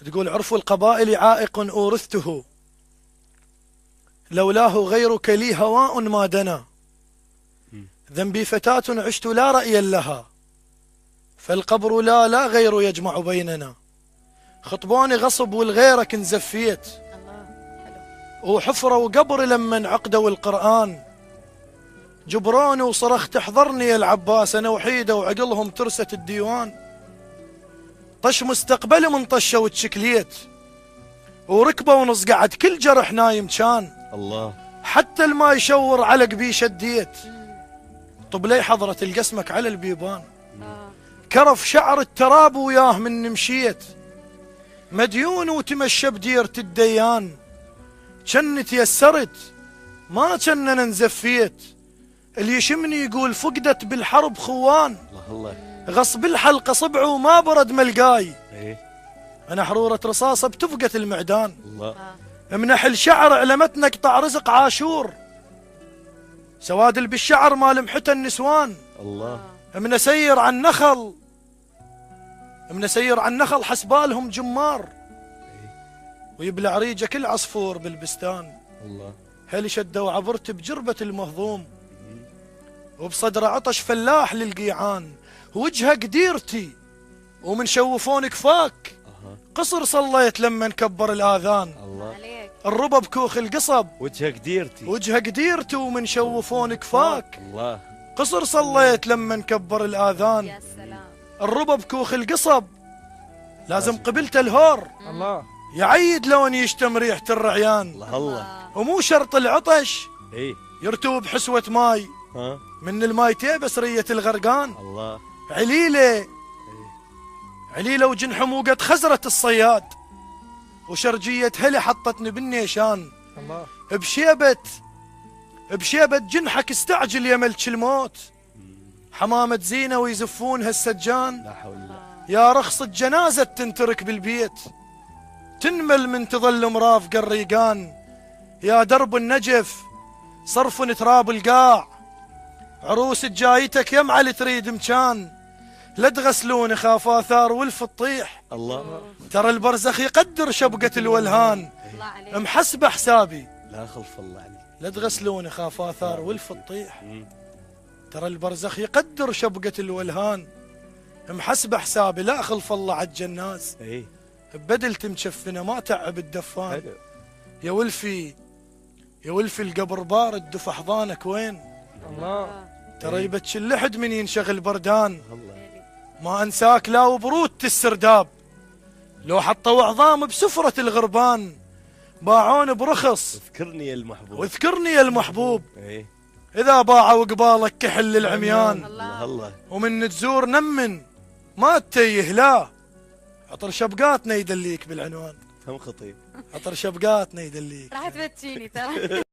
تقول عرف القبائل عائق أورثته، لولاه غيرك لي هواء ما دنا، ذنبي فتاة عشت لا رأيا لها، فالقبر لا غير يجمع بيننا، خطبوني غصب والغيرك انزفيت، وحفرة وقبر لما عقدوا القرآن، جبروني وصرخت احضرني يا العباس، أنا وحيدة وعقلهم ترست الديوان، طش مستقبل من طشة وتشكليت، وركبة ونصقعد كل جرح نايم كان، الله حتى الماء يشور على قبي شديت، طب لي حضرة القسمك على البيبان، كرف شعر التراب وياه من مشيت، مديون وتمشى بديرة الديان، جن تيسرت ما جن انا نزفيت، اللي يشمني يقول فقدت بالحرب خوان، الله الله غصب الحلقة صبعه وما برد ملقاي، ايه انا حرورة رصاصة بتفقت المعدان، الله منحل شعر علمتنا قطع رزق عاشور، سوادل بالشعر ما لمحته النسوان، الله منسير عن نخل، منسير عن نخل حسبالهم جمار، ويبلع ريجه كل عصفور بالبستان، الله هل شدوا عبرت بجربة المهضوم، وبصدر عطش فلاح للقيعان، وجهه قديرتي ومن شوفون كفاك، قصر صليت لما نكبر الآذان، الله الربا بكوخ القصب، وجهه قديرتي وجهه قديرتي ومن شوفون كفاك، الله قصر صليت لما نكبر الآذان، يا سلام. الربا بكوخ القصب لازم قبلت الهور، الله يعيد لون يشتم ريحة الرعيان، الله الله ومو شرط العطش ايه يرتوب حسوة ماي، ها من الماي تيبس رية الغرقان، الله عليلة عليلة وجن حموقة خزرة الصياد، وشرجية هلي حطتني بالنيشان، الله بشيبة جنحك استعجل يا ملك الموت، حمامة زينة ويزفونها السجان، لا حول الله يا رخص الجنازة تنترك بالبيت، تنمل من تظل مرافق الريقان، يا درب النجف صرف تراب القاع، عروس جايتك يم علي تريد مكان، لا تغسلون خاف آثار ولف الطيح، الله ترى البرزخ يقدر شبقة الولهان، الله عليك. محسب حسابي لا خلف الله عليك لا تغسلون خاف آثار ولف الطيح، ترى البرزخ يقدر شبقة الولهان، محسب حسابي لا خلف الله عالجناز، ايه بدلت مشفنة ما تعب الدفان، حلو يا ولفي يا ولفي القبر بارد دف احضانك وين، الله ترى يبتش اللحد من ينشغل بردان، الله ما انساك لا وبرود السرداب، لو حطوا عظام بسفرة الغربان، باعون برخص اذكرني يا المحبوب واذكرني يا المحبوب، ايه اذا باعوا قبالك كحل العميان، الله الله ومن تزور نمن ما تتيه لا، عطر شبقاتنا يدليك بالعنوان، فهم خطيب عطر شبقاتنا يدليك. راح تبتشيني ترى.